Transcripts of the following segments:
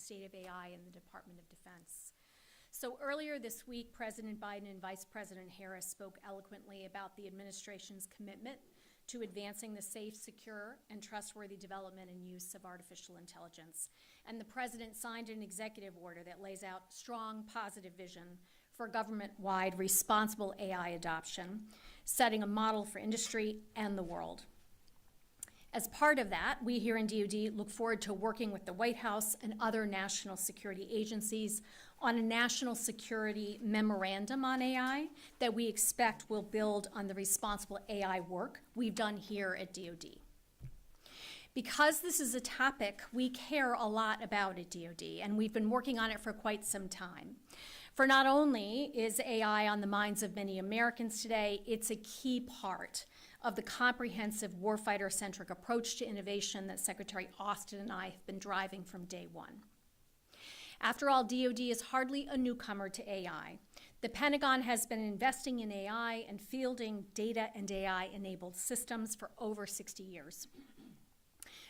state of AI in the Department of Defense. So earlier this week, President Biden and Vice President Harris spoke eloquently about the administration's commitment to advancing the safe, secure, and trustworthy development and use of artificial intelligence. And the president signed an executive order that lays out strong, positive vision for government-wide responsible AI adoption, setting a model for industry and the world. As part of that, we here in DoD look forward to working with the White House and other national security agencies on a national security memorandum on AI that we expect will build on the responsible AI work we've done here at DoD. Because this is a topic we care a lot about at DoD, and we've been working on it for quite some time. For not only is AI on the minds of many Americans today, it's a key part of the comprehensive warfighter-centric approach to innovation that Secretary Austin and I have been driving from day one. After all, DoD is hardly a newcomer to AI. The Pentagon has been investing in AI and fielding data and AI-enabled systems for over 60 years.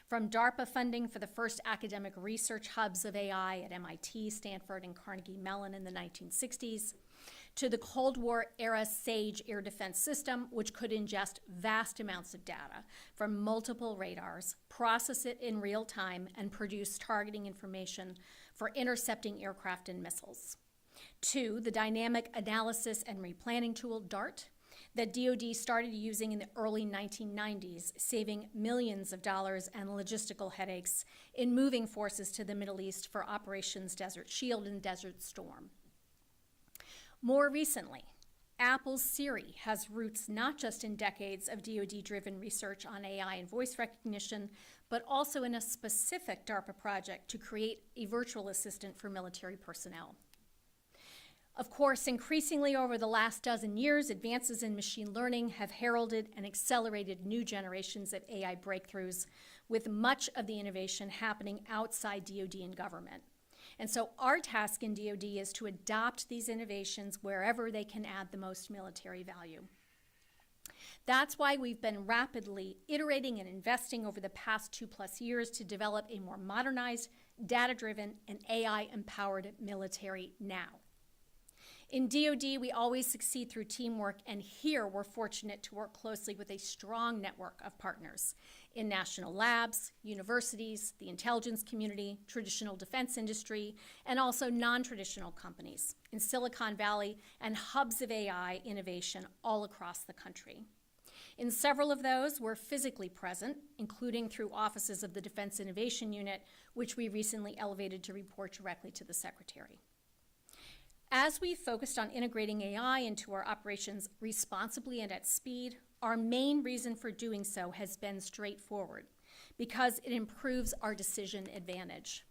From DARPA funding for the first academic research hubs of AI at MIT, Stanford, and Carnegie Mellon in the 1960s, to the Cold War-era SAGE air defense system, which could ingest vast amounts of data from multiple radars, process it in real time, and produce targeting information for intercepting aircraft and missiles. To the dynamic analysis and replanning tool, DART, that DoD started using in the early 1990s, saving millions of dollars and logistical headaches in moving forces to the Middle East for Operations Desert Shield and Desert Storm. More recently, Apple's Siri has roots not just in decades of DoD-driven research on AI and voice recognition, but also in a specific DARPA project to create a virtual assistant for military personnel. Of course, increasingly over the last dozen years, advances in machine learning have heralded and accelerated new generations of AI breakthroughs, with much of the innovation happening outside DoD and government. And so our task in DoD is to adopt these innovations wherever they can add the most military value. That's why we've been rapidly iterating and investing over the past 2+ years to develop a more modernized, data-driven, and AI-empowered military now. In DoD, we always succeed through teamwork, and here we're fortunate to work closely with a strong network of partners in national labs, universities, the intelligence community, traditional defense industry, and also non-traditional companies in Silicon Valley and hubs of AI innovation all across the country. In several of those, we're physically present, including through offices of the Defense Innovation Unit, which we recently elevated to report directly to the Secretary. As we've focused on integrating AI into our operations responsibly and at speed, our main reason for doing so has been straightforward, because it improves our decision advantage.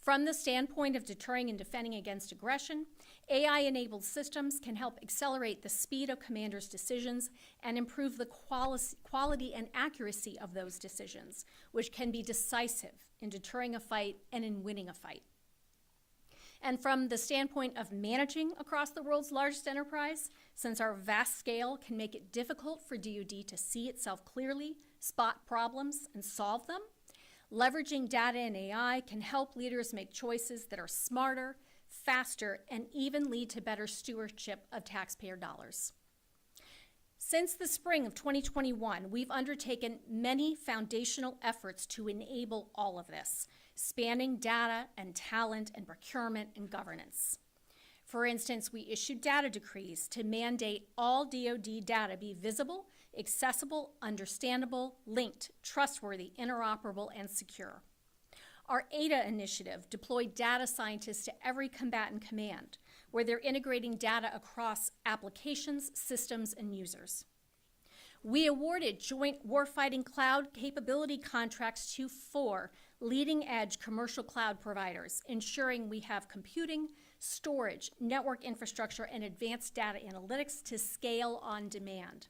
From the standpoint of deterring and defending against aggression, AI-enabled systems can help accelerate the speed of commanders' decisions and improve the quality and accuracy of those decisions, which can be decisive in deterring a fight and in winning a fight. And from the standpoint of managing across the world's largest enterprise, since our vast scale can make it difficult for DoD to see itself clearly, spot problems, and solve them, leveraging data and AI can help leaders make choices that are smarter, faster, and even lead to better stewardship of taxpayer dollars. Since the spring of 2021, we've undertaken many foundational efforts to enable all of this, spanning data and talent and procurement and governance. For instance, we issued data decrees to mandate all DoD data be visible, accessible, understandable, linked, trustworthy, interoperable, and secure. Our ADA initiative deployed data scientists to every combatant command, where they're integrating data across applications, systems, and users. We awarded joint warfighting cloud capability contracts to 4 leading-edge commercial cloud providers, ensuring we have computing, storage, network infrastructure, and advanced data analytics to scale on demand.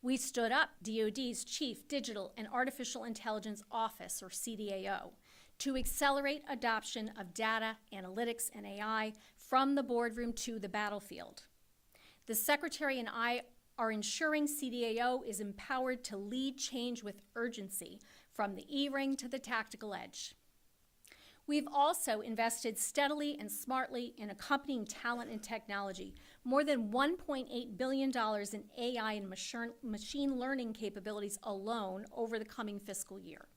We stood up DoD's Chief Digital and Artificial Intelligence Office, or CDAO, to accelerate adoption of data, analytics, and AI from the boardroom to the battlefield. The Secretary and I are ensuring CDAO is empowered to lead change with urgency from the E-ring to the tactical edge. We've also invested steadily and smartly in accompanying talent and technology, more than $1.8 billion in AI and machine learning capabilities alone over the coming fiscal year.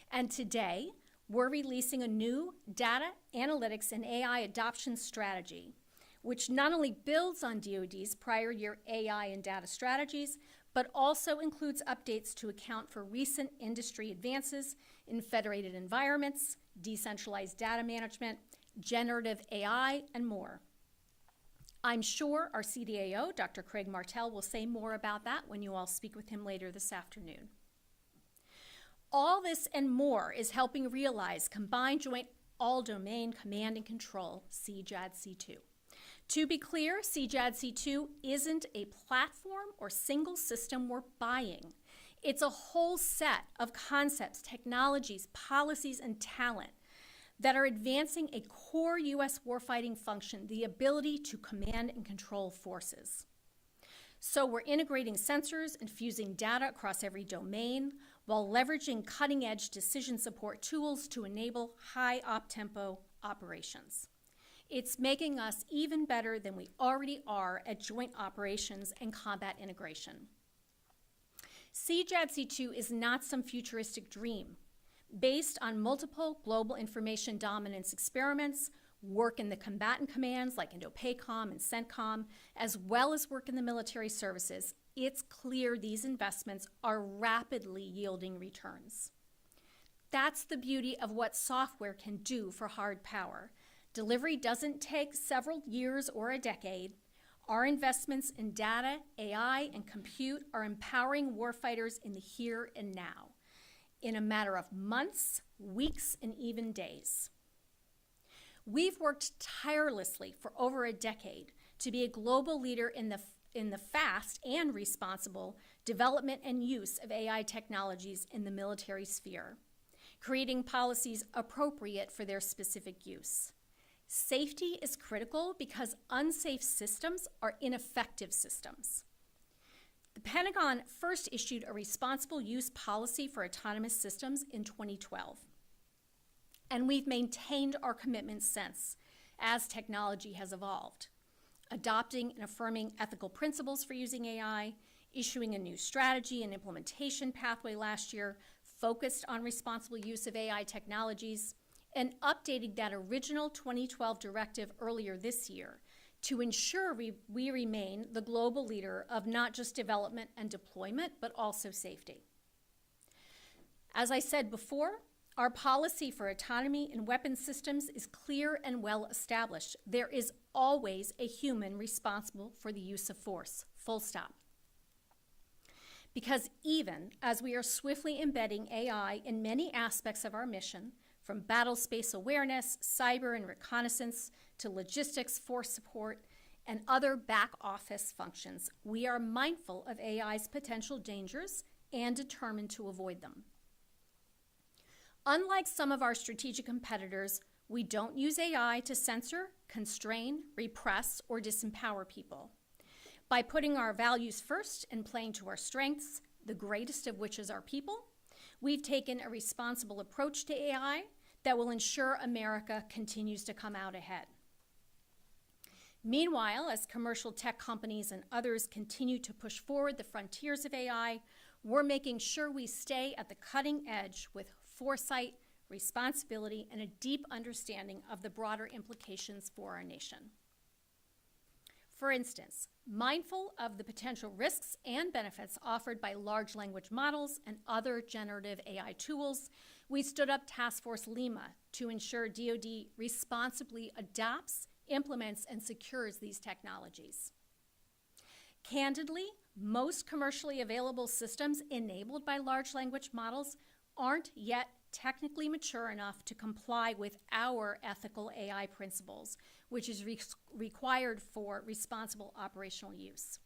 And today, we're releasing a new data, analytics, and AI adoption strategy, which not only builds on DoD's prior year AI and data strategies, but also includes updates to account for recent industry advances in federated environments, decentralized data management, generative AI, and more. I'm sure our CDAO, Dr. Craig Martell, will say more about that when you all speak with him later this afternoon. All this and more is helping realize Combined Joint All-Domain Command and Control, CJADC2. To be clear, CJADC2 isn't a platform or single system we're buying. It's a whole set of concepts, technologies, policies, and talent that are advancing a core U.S. warfighting function, the ability to command and control forces. So we're integrating sensors and fusing data across every domain while leveraging cutting-edge decision support tools to enable high op-tempo operations. It's making us even better than we already are at joint operations and combat integration. CJADC2 is not some futuristic dream. Based on multiple global information dominance experiments, work in the combatant commands like INDOPACOM and CENTCOM, as well as work in the military services, it's clear these investments are rapidly yielding returns. That's the beauty of what software can do for hard power. Delivery doesn't take several years or a decade. Our investments in data, AI, and compute are empowering warfighters in the here and now, in a matter of months, weeks, and even days. We've worked tirelessly for over a decade to be a global leader in the fast and responsible development and use of AI technologies in the military sphere, creating policies appropriate for their specific use. Safety is critical because unsafe systems are ineffective systems. The Pentagon first issued a responsible use policy for autonomous systems in 2012. And we've maintained our commitment since, as technology has evolved, adopting and affirming ethical principles for using AI, issuing a new strategy and implementation pathway last year focused on responsible use of AI technologies, and updating that original 2012 directive earlier this year to ensure we remain the global leader of not just development and deployment, but also safety. As I said before, our policy for autonomy in weapons systems is clear and well established. There is always a human responsible for the use of force, full stop. Because even as we are swiftly embedding AI in many aspects of our mission, from battle space awareness, cyber and reconnaissance, to logistics, force support, and other back office functions, we are mindful of AI's potential dangers and determined to avoid them. Unlike some of our strategic competitors, we don't use AI to censor, constrain, repress, or disempower people. By putting our values first and playing to our strengths, the greatest of which is our people, we've taken a responsible approach to AI that will ensure America continues to come out ahead. Meanwhile, as commercial tech companies and others continue to push forward the frontiers of AI, we're making sure we stay at the cutting edge with foresight, responsibility, and a deep understanding of the broader implications for our nation. For instance, mindful of the potential risks and benefits offered by large language models and other generative AI tools, we stood up Task Force Lima to ensure DoD responsibly adopts, implements, and secures these technologies. Candidly, most commercially available systems enabled by large language models aren't yet technically mature enough to comply with our ethical AI principles, which is required for responsible operational use.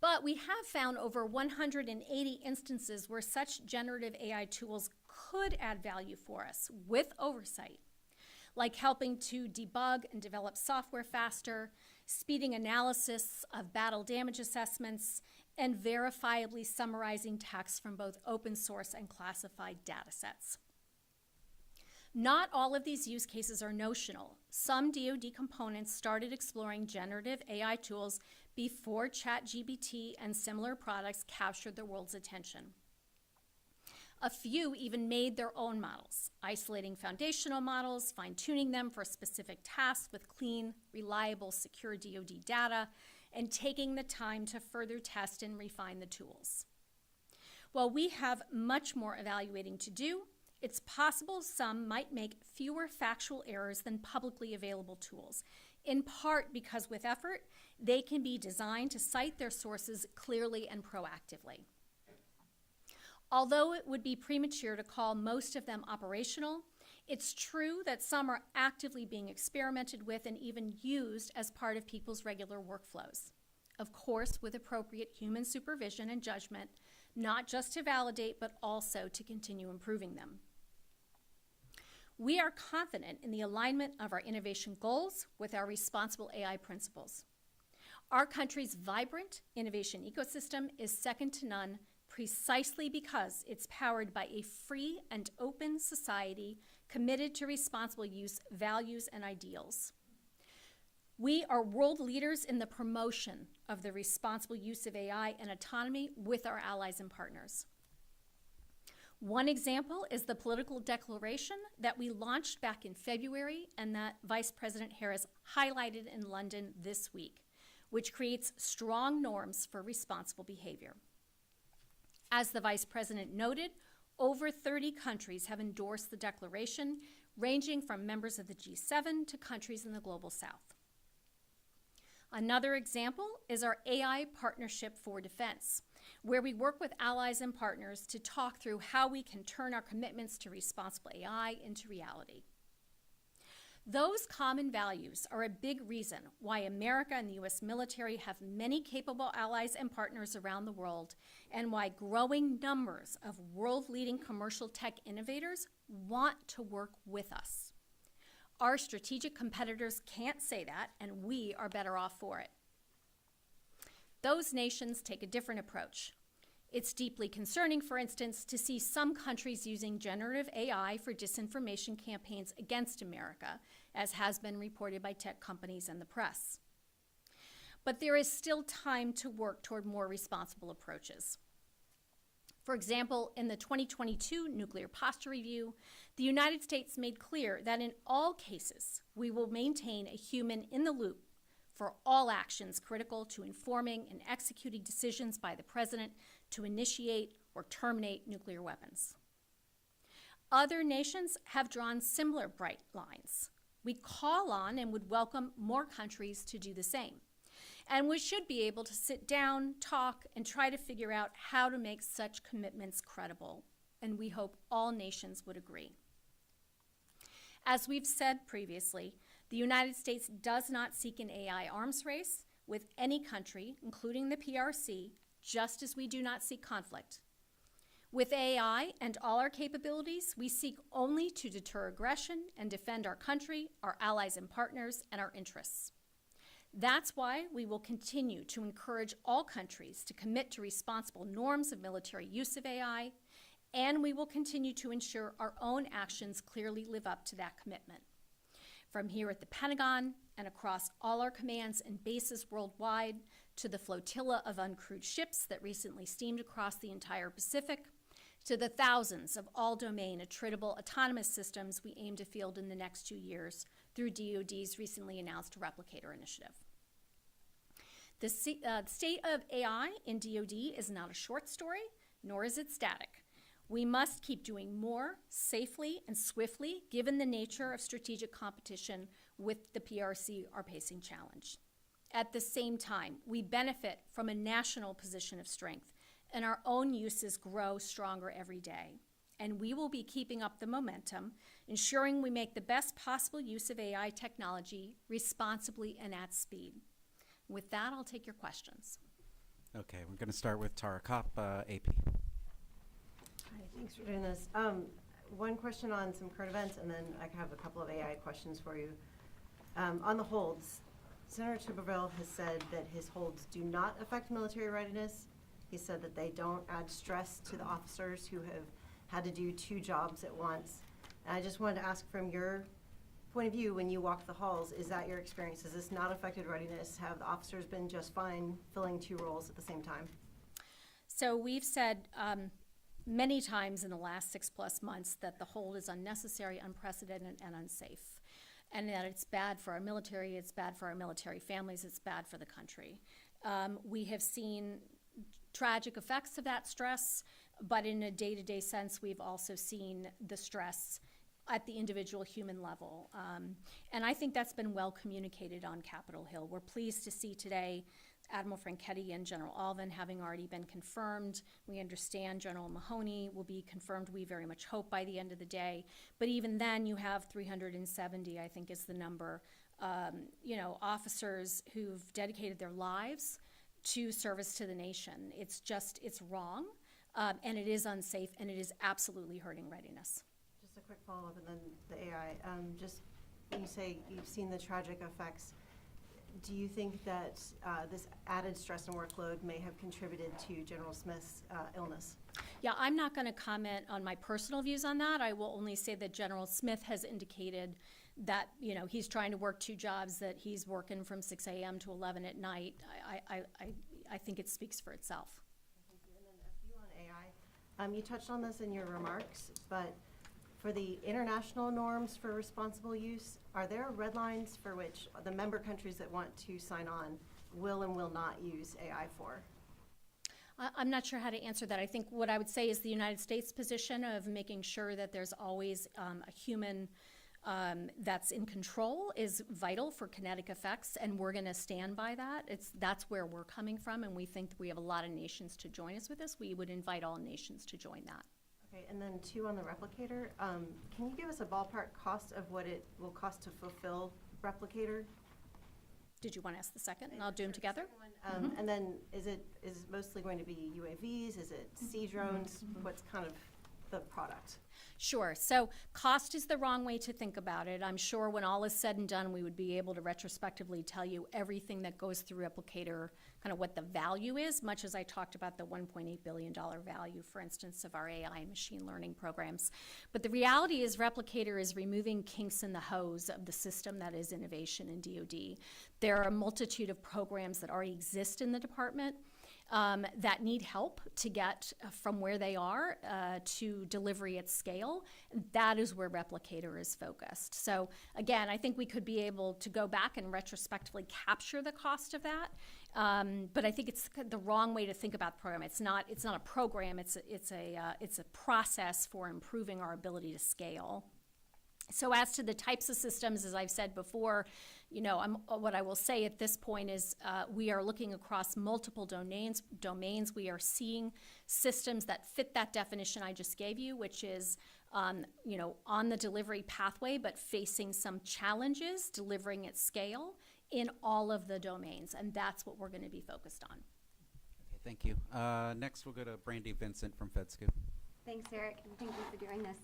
But we have found over 180 instances where such generative AI tools could add value for us with oversight, like helping to debug and develop software faster, speeding analysis of battle damage assessments, and verifiably summarizing text from both open source and classified data sets. Not all of these use cases are notional. Some DoD components started exploring generative AI tools before ChatGPT and similar products captured the world's attention. A few even made their own models, isolating foundational models, fine-tuning them for specific tasks with clean, reliable, secure DoD data, and taking the time to further test and refine the tools. While we have much more evaluating to do, it's possible some might make fewer factual errors than publicly available tools, in part because with effort, they can be designed to cite their sources clearly and proactively. Although it would be premature to call most of them operational, it's true that some are actively being experimented with and even used as part of people's regular workflows. Of course, with appropriate human supervision and judgment, not just to validate, but also to continue improving them. We are confident in the alignment of our innovation goals with our responsible AI principles. Our country's vibrant innovation ecosystem is second to none precisely because it's powered by a free and open society committed to responsible use values and ideals. We are world leaders in the promotion of the responsible use of AI and autonomy with our allies and partners. One example is the political declaration that we launched back in February and that Vice President Harris highlighted in London this week, which creates strong norms for responsible behavior. As the Vice President noted, over 30 countries have endorsed the declaration, ranging from members of the G7 to countries in the Global South. Another example is our AI Partnership for Defense, where we work with allies and partners to talk through how we can turn our commitments to responsible AI into reality. Those common values are a big reason why America and the U.S. military have many capable allies and partners around the world, and why growing numbers of world-leading commercial tech innovators want to work with us. Our strategic competitors can't say that, and we are better off for it. Those nations take a different approach. It's deeply concerning, for instance, to see some countries using generative AI for disinformation campaigns against America, as has been reported by tech companies and the press. But there is still time to work toward more responsible approaches. For example, in the 2022 Nuclear Posture Review, the United States made clear that in all cases, we will maintain a human in the loop for all actions critical to informing and executing decisions by the President to initiate or terminate nuclear weapons. Other nations have drawn similar bright lines. We call on and would welcome more countries to do the same. And we should be able to sit down, talk, and try to figure out how to make such commitments credible. And we hope all nations would agree. As we've said previously, the United States does not seek an AI arms race with any country, including the PRC, just as we do not seek conflict. With AI and all our capabilities, we seek only to deter aggression and defend our country, our allies and partners, and our interests. That's why we will continue to encourage all countries to commit to responsible norms of military use of AI, and we will continue to ensure our own actions clearly live up to that commitment. From here at the Pentagon and across all our commands and bases worldwide to the flotilla of uncrewed ships that recently steamed across the entire Pacific, to the thousands of all-domain attritable autonomous systems we aim to field in the next 2 years through DoD's recently announced Replicator initiative. The state of AI in DoD is not a short story, nor is it static. We must keep doing more safely and swiftly, given the nature of strategic competition with the PRC, our pacing challenge. At the same time, we benefit from a national position of strength, and our own uses grow stronger every day. And we will be keeping up the momentum, ensuring we make the best possible use of AI technology responsibly and at speed. With that, I'll take your questions. Okay, we're going to start with Tara Kopp, AP. Hi, thanks for doing this. One question on some current events, and then I have a couple of AI questions for you. On the holds, Senator Tuberville has said that his holds do not affect military readiness. He said that they don't add stress to the officers who have had to do 2 jobs at once. And I just wanted to ask from your point of view, when you walk the halls, is that your experience? Has this not affected readiness? Have the officers been just fine filling 2 roles at the same time? So we've said many times in the last 6+ months that the hold is unnecessary, unprecedented, and unsafe. And that it's bad for our military, it's bad for our military families, it's bad for the country. We have seen tragic effects of that stress, but in a day-to-day sense, we've also seen the stress at the individual human level. And I think that's been well communicated on Capitol Hill. We're pleased to see today Admiral Franchetti and General Alvin having already been confirmed. We understand General Mahoney will be confirmed, we very much hope, by the end of the day. But even then, you have 370, I think is the number, officers who've dedicated their lives to service to the nation. It's wrong, and it is unsafe, and it is absolutely hurting readiness. Just a quick follow-up and then the AI. Just when you say you've seen the tragic effects, do you think that this added stress and workload may have contributed to General Smith's illness? Yeah, I'm not going to comment on my personal views on that. I will only say that General Smith has indicated that, he's trying to work 2 jobs, that he's working from 6 a.m. to 11 at night. I think it speaks for itself. Thank you. And then a few on AI. You touched on this in your remarks, but for the international norms for responsible use, are there red lines for which the member countries that want to sign on will and will not use AI for? I'm not sure how to answer that. I think what I would say is the United States position of making sure that there's always a human that's in control is vital for kinetic effects, and we're going to stand by that. That's where we're coming from, and we think we have a lot of nations to join us with this. We would invite all nations to join that. Okay, and then 2 on the replicator. Can you give us a ballpark cost of what it will cost to fulfill replicator? Did you want to ask the second? And I'll do them together. And then is it mostly going to be UAVs? Is it sea drones? What's kind of the product? Sure. So cost is the wrong way to think about it. I'm sure when all is said and done, we would be able to retrospectively tell you everything that goes through Replicator, kind of what the value is, much as I talked about the $1.8 billion value, for instance, of our AI and machine learning programs. But the reality is Replicator is removing kinks in the hose of the system that is innovation in DoD. There are a multitude of programs that already exist in the department that need help to get from where they are to delivery at scale. That is where Replicator is focused. So again, I think we could be able to go back and retrospectively capture the cost of that. But I think it's the wrong way to think about the program. It's not a program. It's a process for improving our ability to scale. So as to the types of systems, as I've said before, what I will say at this point is we are looking across multiple domains. We are seeing systems that fit that definition I just gave you, which is, on the delivery pathway, but facing some challenges, delivering at scale in all of the domains. And that's what we're going to be focused on. Okay, thank you. Next, we'll go to Brandy Vincent from FedScoop. Thanks, Eric, and thank you for doing this.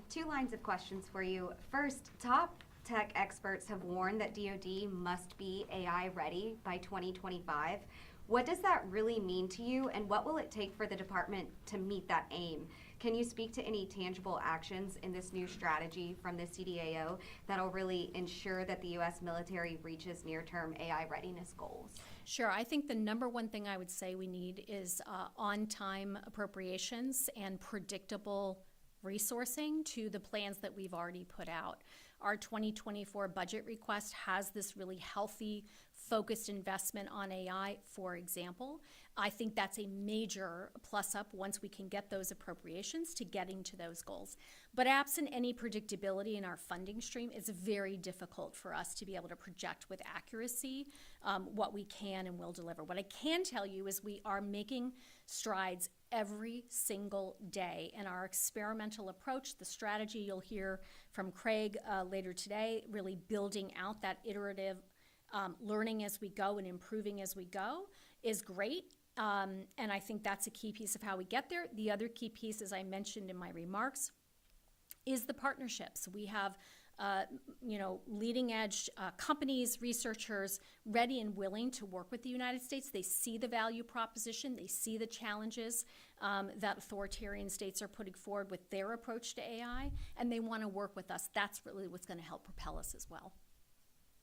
2 lines of questions for you. First, top tech experts have warned that DoD must be AI ready by 2025. What does that really mean to you, and what will it take for the department to meet that aim? Can you speak to any tangible actions in this new strategy from the CDAO that'll really ensure that the U.S. military reaches near-term AI readiness goals? Sure. I think the number one thing I would say we need is on-time appropriations and predictable resourcing to the plans that we've already put out. Our 2024 budget request has this really healthy, focused investment on AI, for example. I think that's a major plus up once we can get those appropriations to getting to those goals. But absent any predictability in our funding stream, it's very difficult for us to be able to project with accuracy what we can and will deliver. What I can tell you is we are making strides every single day, and our experimental approach, the strategy you'll hear from Craig later today, really building out that iterative learning as we go and improving as we go is great. And I think that's a key piece of how we get there. The other key piece, as I mentioned in my remarks, is the partnerships. We have leading edge companies, researchers ready and willing to work with the United States. They see the value proposition, they see the challenges that authoritarian states are putting forward with their approach to AI, and they want to work with us. That's really what's going to help propel us as well.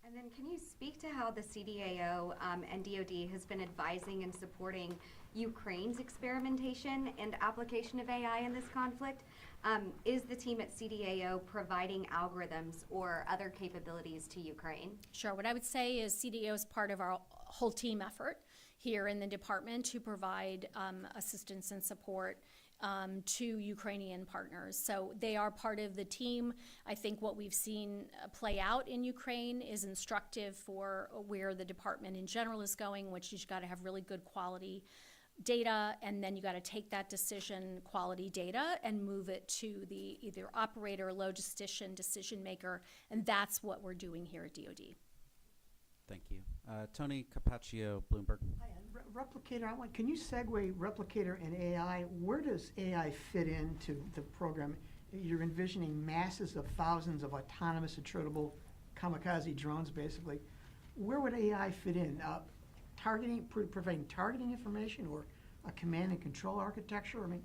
And then can you speak to how the CDAO and DoD has been advising and supporting Ukraine's experimentation and application of AI in this conflict? Is the team at CDAO providing algorithms or other capabilities to Ukraine? Sure. What I would say is CDAO is part of our whole team effort here in the department to provide assistance and support to Ukrainian partners. So they are part of the team. I think what we've seen play out in Ukraine is instructive for where the department in general is going, which you've got to have really good quality data, and then you got to take that decision quality data and move it to the either operator, logistician, decision maker, and that's what we're doing here at DoD. Thank you. Tony Capaccio, Bloomberg. Hi, Replicator, can you segue Replicator and AI? Where does AI fit into the program? You're envisioning masses of thousands of autonomous, attritable kamikaze drones, basically. Where would AI fit in? Providing targeting information or a command and control architecture? I mean,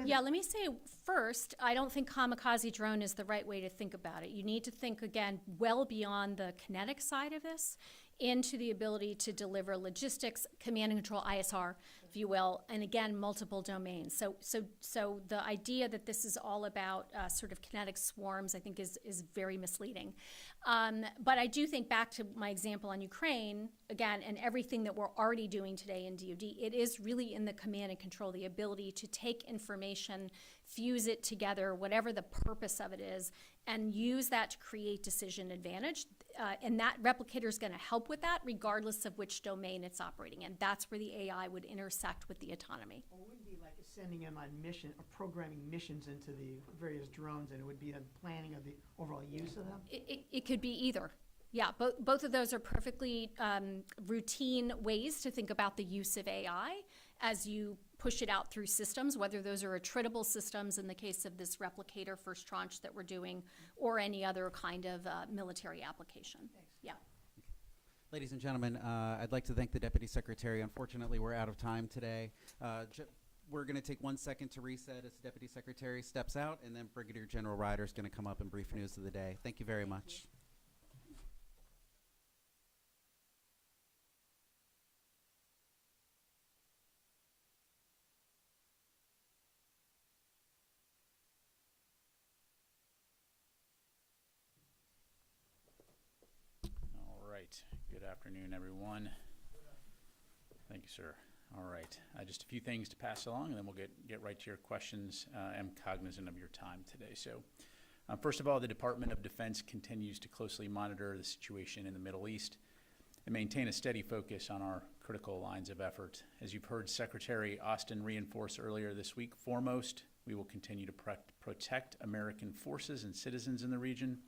yeah, let me say first, I don't think kamikaze drone is the right way to think about it. You need to think, again, well beyond the kinetic side of this into the ability to deliver logistics, command and control, ISR, if you will, and again, multiple domains. So the idea that this is all about sort of kinetic swarms, I think is very misleading. But I do think back to my example on Ukraine, again, and everything that we're already doing today in DoD, it is really in the command and control, the ability to take information, fuse it together, whatever the purpose of it is, and use that to create decision advantage. And that replicator is going to help with that regardless of which domain it's operating in. That's where the AI would intersect with the autonomy. well, it wouldn't be like sending them on mission or programming missions into the various drones, and it would be a planning of the overall use of them? It could be either. Yeah, both of those are perfectly routine ways to think about the use of AI as you push it out through systems, whether those are attritable systems in the case of this replicator first tranche that we're doing, or any other kind of military application. Thanks. Yeah. Ladies and gentlemen, I'd like to thank the Deputy Secretary. Unfortunately, we're out of time today. We're going to take 1 second to reset as the Deputy Secretary steps out, and then Brigadier General Ryder is going to come up and brief news of the day. Thank you very much. All right. Good afternoon, everyone. Thank you, sir. All right. Just a few things to pass along, and then we'll get right to your questions. I'm cognizant of your time today. So, first of all, the Department of Defense continues to closely monitor the situation in the Middle East and maintain a steady focus on our critical lines of effort. As you've heard Secretary Austin reinforce earlier this week, foremost, we will continue to protect American forces and citizens in the region.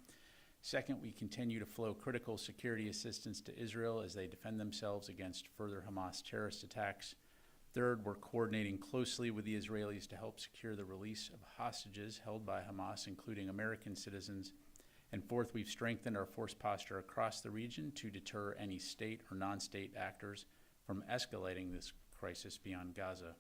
Second, we continue to flow critical security assistance to Israel as they defend themselves against further Hamas terrorist attacks. Third, we're coordinating closely with the Israelis to help secure the release of hostages held by Hamas, including American citizens. And fourth, we've strengthened our force posture across the region to deter any state or non-state actors from escalating this crisis beyond Gaza.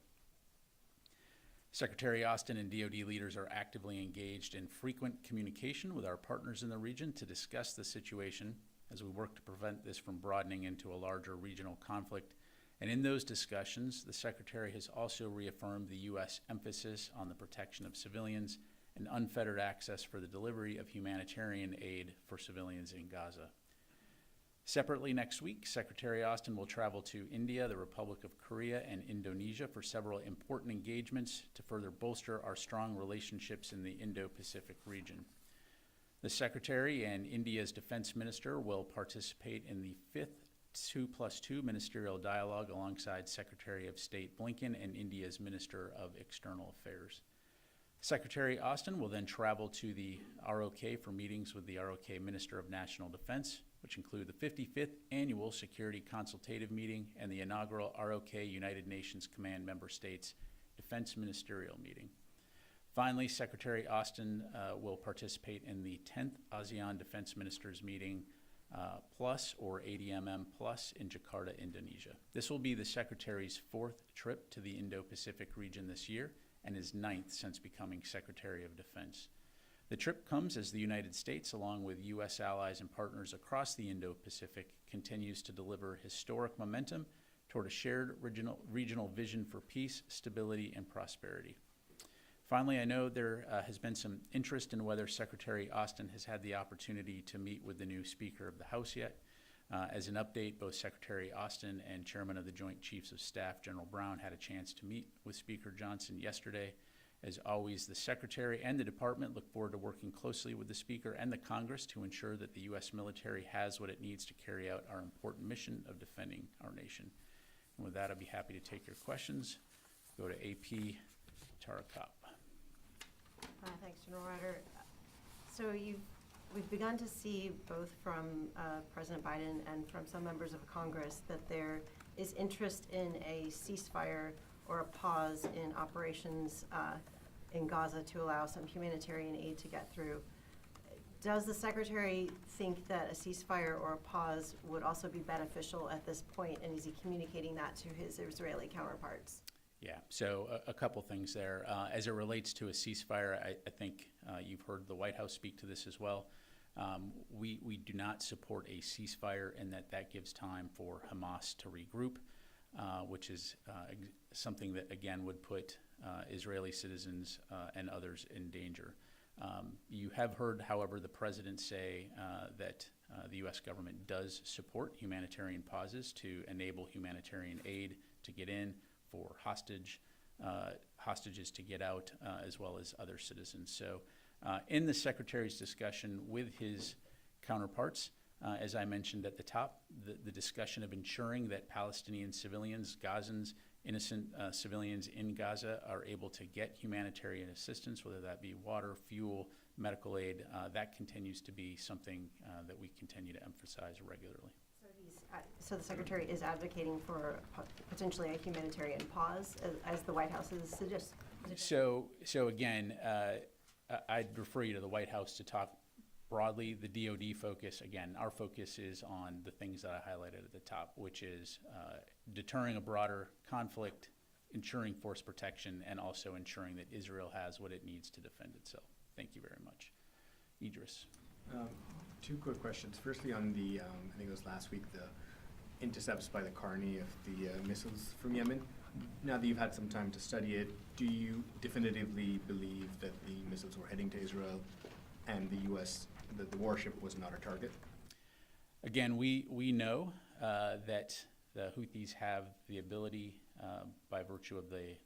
Secretary Austin and DoD leaders are actively engaged in frequent communication with our partners in the region to discuss the situation as we work to prevent this from broadening into a larger regional conflict. And in those discussions, the Secretary has also reaffirmed the U.S. emphasis on the protection of civilians and unfettered access for the delivery of humanitarian aid for civilians in Gaza. Separately, next week, Secretary Austin will travel to India, the Republic of Korea, and Indonesia for several important engagements to further bolster our strong relationships in the Indo-Pacific region. The Secretary and India's Defense Minister will participate in the 5th 2+2 ministerial dialogue alongside Secretary of State Blinken and India's Minister of External Affairs. Secretary Austin will then travel to the ROK for meetings with the ROK Minister of National Defense, which include the 55th Annual Security Consultative Meeting and the inaugural ROK United Nations Command Member States Defense Ministerial Meeting. Finally, Secretary Austin will participate in the 10th ASEAN Defense Ministers Meeting plus or ADMM plus in Jakarta, Indonesia. This will be the Secretary's 4th trip to the Indo-Pacific region this year and his 9th since becoming Secretary of Defense. The trip comes as the United States, along with U.S. allies and partners across the Indo-Pacific, continues to deliver historic momentum toward a shared regional vision for peace, stability, and prosperity. Finally, I know there has been some interest in whether Secretary Austin has had the opportunity to meet with the new Speaker of the House yet. As an update, both Secretary Austin and Chairman of the Joint Chiefs of Staff, General Brown, had a chance to meet with Speaker Johnson yesterday. As always, the Secretary and the Department look forward to working closely with the Speaker and the Congress to ensure that the U.S. military has what it needs to carry out our important mission of defending our nation. And with that, I'd be happy to take your questions. Go to AP Tarakap. Thanks, General Ryder. So we've begun to see both from President Biden and from some members of Congress that there is interest in a ceasefire or a pause in operations in Gaza to allow some humanitarian aid to get through. Does the Secretary think that a ceasefire or a pause would also be beneficial at this point, and is he communicating that to his Israeli counterparts? Yeah, so a couple things there. As it relates to a ceasefire, I think you've heard the White House speak to this as well. We do not support a ceasefire, and that gives time for Hamas to regroup, which is something that, again, would put Israeli citizens and others in danger. You have heard, however, the President say that the U.S. government does support humanitarian pauses to enable humanitarian aid to get in, for hostages to get out, as well as other citizens. So in the Secretary's discussion with his counterparts, as I mentioned at the top, the discussion of ensuring that Palestinian civilians, Gazans, innocent civilians in Gaza are able to get humanitarian assistance, whether that be water, fuel, medical aid, that continues to be something that we continue to emphasize regularly. So the Secretary is advocating for potentially a humanitarian pause, as the White House has suggested? So again, I'd refer you to the White House to talk broadly. The DoD focus, again, our focus is on the things that I highlighted at the top, which is deterring a broader conflict, ensuring force protection, and also ensuring that Israel has what it needs to defend itself. Thank you very much. Idris. Two quick questions. Firstly, on the, I think it was last week, the intercepts by the Carney of the missiles from Yemen. Now that you've had some time to study it, do you definitively believe that the missiles were heading to Israel and the U.S., that the warship was not a target? Again, we know that the Houthis have the ability, by virtue of the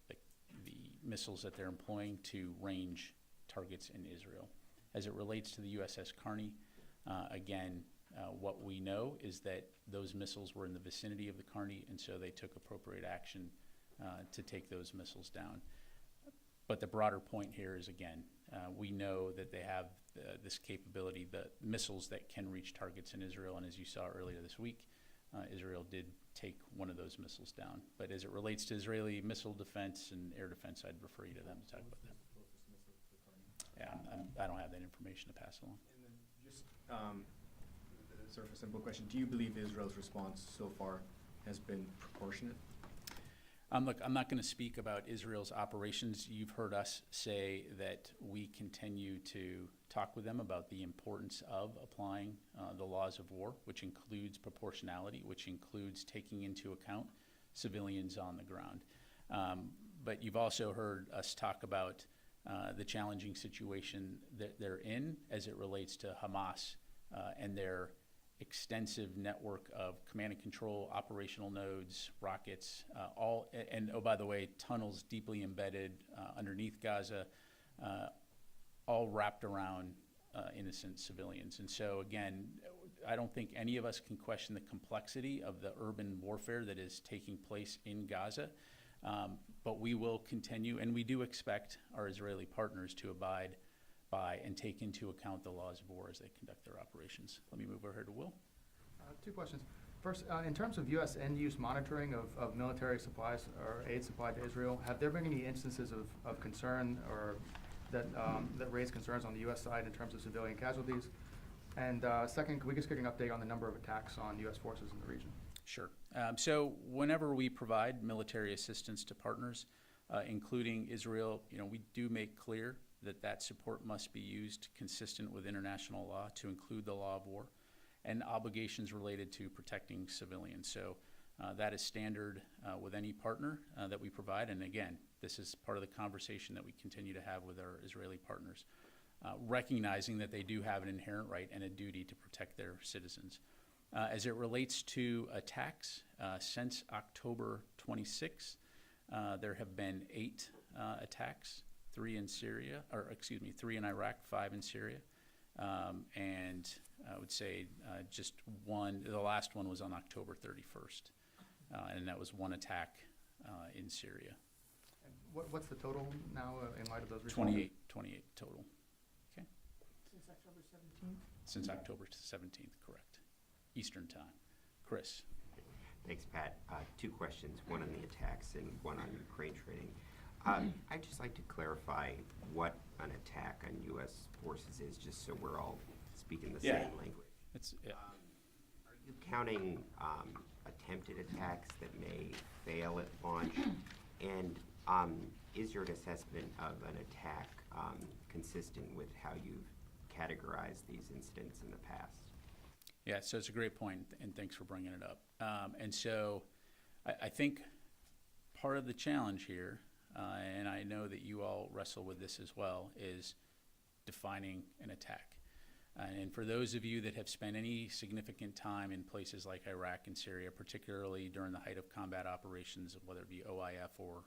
missiles that they're employing, to range targets in Israel. As it relates to the USS Carney, again, what we know is that those missiles were in the vicinity of the Carney, and so they took appropriate action to take those missiles down. But the broader point here is, again, we know that they have this capability, the missiles that can reach targets in Israel, and as you saw earlier this week, Israel did take one of those missiles down. But as it relates to Israeli missile defense and air defense, I'd refer you to them to talk about that. Yeah, I don't have that information to pass along. And then just sort of a simple question. Do you believe Israel's response so far has been proportionate? Look, I'm not going to speak about Israel's operations. You've heard us say that we continue to talk with them about the importance of applying the laws of war, which includes proportionality, which includes taking into account civilians on the ground. But you've also heard us talk about the challenging situation that they're in as it relates to Hamas and their extensive network of command and control, operational nodes, rockets, and oh, by the way, tunnels deeply embedded underneath Gaza, all wrapped around innocent civilians. And so again, I don't think any of us can question the complexity of the urban warfare that is taking place in Gaza. But we will continue, and we do expect our Israeli partners to abide by and take into account the laws of war as they conduct their operations. Let me move over here to Will. Two questions. First, in terms of U.S. end-use monitoring of military supplies or aid supplied to Israel, have there been any instances of concern or that raise concerns on the U.S. side in terms of civilian casualties? And second, could we just get an update on the number of attacks on U.S. forces in the region? Sure. So whenever we provide military assistance to partners, including Israel, we do make clear that that support must be used consistent with international law to include the law of war and obligations related to protecting civilians. So that is standard with any partner that we provide. And again, this is part of the conversation that we continue to have with our Israeli partners, recognizing that they do have an inherent right and a duty to protect their citizens. As it relates to attacks, since October 26th, there have been 8 attacks, 3 in Iraq, 5 in Syria. And I would say just one, the last one was on October 31st. And that was 1 attack in Syria. And what's the total now in light of those results? 28 total. Okay. Since October 17th? Since October 17th, correct. Eastern time. Chris. Thanks, Pat. 2 questions, one on the attacks and one on Ukraine training. I'd just like to clarify what an attack on U.S. forces is, just so we're all speaking the same language. Are you counting attempted attacks that may fail at launch? And is your assessment of an attack consistent with how you've categorized these incidents in the past? Yeah, so it's a great point, and thanks for bringing it up. And so I think part of the challenge here, and I know that you all wrestle with this as well, is defining an attack. And for those of you that have spent any significant time in places like Iraq and Syria, particularly during the height of combat operations, whether it be OIF or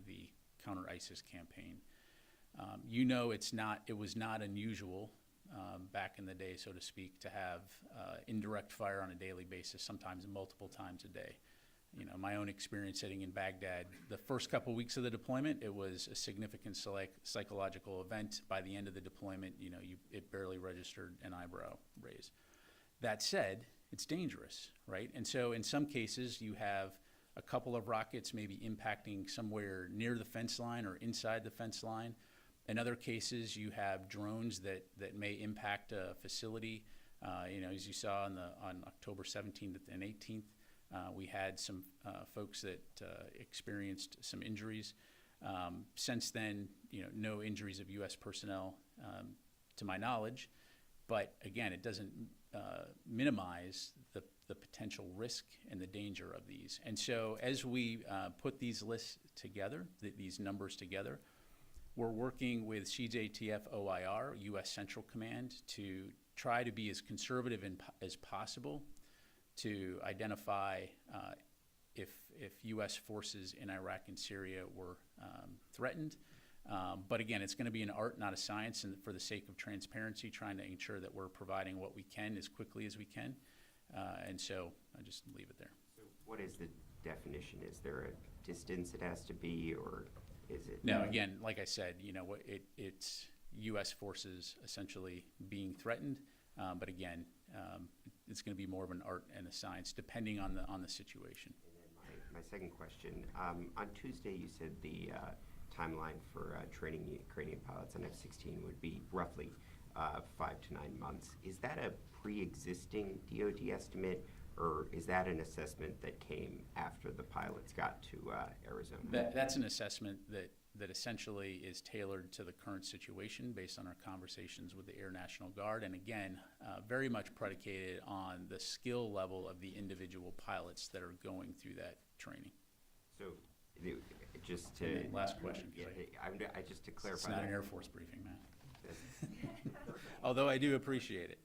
the counter-ISIS campaign, it was not unusual back in the day, so to speak, to have indirect fire on a daily basis, sometimes multiple times a day. My own experience sitting in Baghdad, the first couple weeks of the deployment, it was a significant psychological event. By the end of the deployment, it barely registered an eyebrow raise. That said, it's dangerous, right? And so in some cases, you have a couple of rockets maybe impacting somewhere near the fence line or inside the fence line. In other cases, you have drones that may impact a facility. As you saw on October 17th and 18th, we had some folks that experienced some injuries. Since then, no injuries of U.S. personnel to my knowledge. But again, it doesn't minimize the potential risk and the danger of these. And so as we put these lists together, these numbers together, we're working with CJTF OIR, U.S. Central Command, to try to be as conservative as possible to identify if U.S. forces in Iraq and Syria were threatened. But again, it's going to be an art, not a science, and for the sake of transparency, trying to ensure that we're providing what we can as quickly as we can. And so I'll just leave it there. So what is the definition? Is there a distance it has to be, or is it? No, again, like I said, it's U.S. forces essentially being threatened. But again, it's going to be more of an art and a science, depending on the situation. And then my second question, on Tuesday you said the timeline for training Ukrainian pilots on F-16 would be roughly 5 to 9 months. Is that a pre-existing DoD estimate, or is that an assessment that came after the pilots got to Arizona? That's an assessment that essentially is tailored to the current situation based on our conversations with the Air National Guard, and again, very much predicated on the skill level of the individual pilots that are going through that training. So, just to... And then last question. Yeah, just to clarify... It's not an Air Force briefing, man. Although I do appreciate it.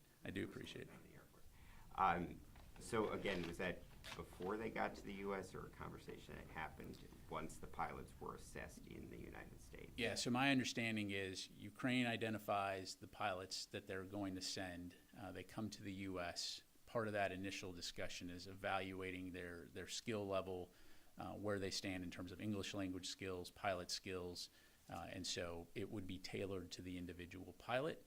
So again, was that before they got to the U.S. or a conversation that happened once the pilots were assessed in the United States? Yeah, so my understanding is Ukraine identifies the pilots that they're going to send. They come to the U.S. Part of that initial discussion is evaluating their skill level, where they stand in terms of English language skills, pilot skills, and so it would be tailored to the individual pilot.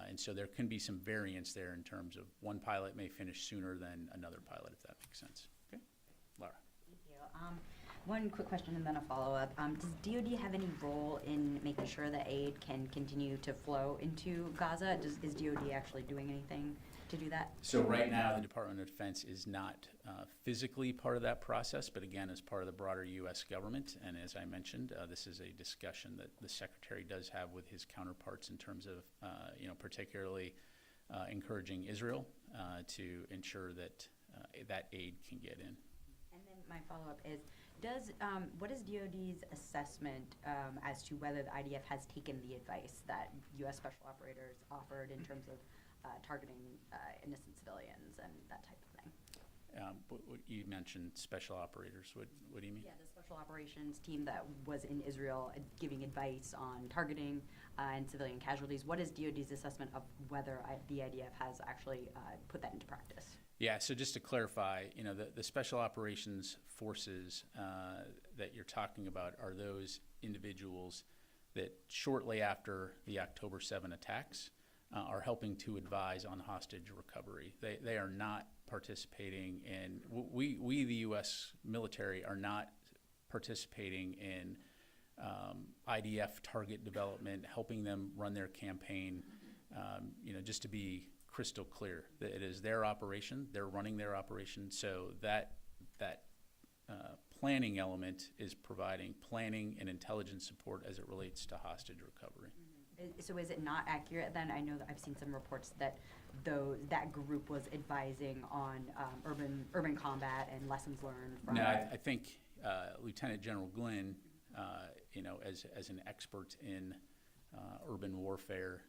And so there can be some variance there in terms of one pilot may finish sooner than another pilot, if that makes sense. Okay, Laura. Thank you. One quick question and then a follow-up. Does DoD have any role in making sure that aid can continue to flow into Gaza? Is DoD actually doing anything to do that? So right now, the Department of Defense is not physically part of that process, but again, as part of the broader U.S. government. And as I mentioned, this is a discussion that the Secretary does have with his counterparts in terms of, particularly encouraging Israel to ensure that that aid can get in. And then my follow-up is, what is DoD's assessment as to whether the IDF has taken the advice that U.S. Special Operators offered in terms of targeting innocent civilians and that type of thing? You mentioned special operators. What do you mean? Yeah, the special operations team that was in Israel giving advice on targeting and civilian casualties. What is DoD's assessment of whether the IDF has actually put that into practice? Yeah, so just to clarify, the special operations forces that you're talking about are those individuals that shortly after the October 7 attacks are helping to advise on hostage recovery. They are not participating in, we the U.S. military are not participating in IDF target development, helping them run their campaign, just to be crystal clear that it is their operation, they're running their operation, so that planning element is providing planning and intelligence support as it relates to hostage recovery. So is it not accurate then? I know that I've seen some reports that that group was advising on urban combat and lessons learned from. No, I think Lieutenant General Glynn, as an expert in urban warfare,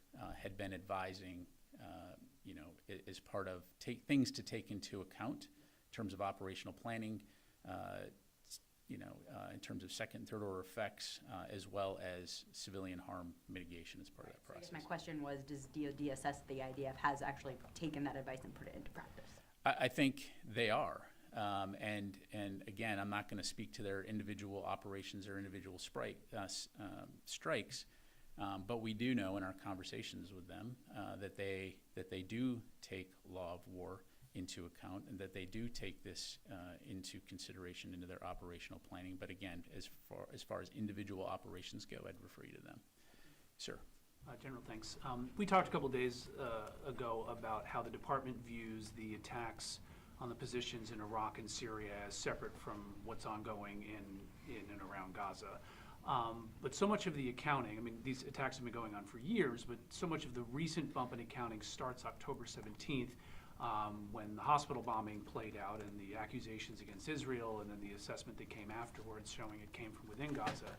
had been advising, as part of things to take into account in terms of operational planning, in terms of second and third order effects, as well as civilian harm mitigation as part of that So I process. guess my question was, does DoD assess the IDF has actually taken that advice and put it into practice? I think they are. And again, I'm not going to speak to their individual operations or individual strikes, but we do know in our conversations with them that they do take law of war into account and that they do take this into consideration into their operational planning. But again, as far as individual operations go, I'd refer you to them. Sir. General, thanks. We talked a couple days ago about how the department views the attacks on the positions in Iraq and Syria as separate from what's ongoing in and around Gaza. But so much of the accounting, these attacks have been going on for years, but so much of the recent bump in accounting starts October 17th, when the hospital bombing played out and the accusations against Israel and then the assessment that came afterwards showing it came from within Gaza.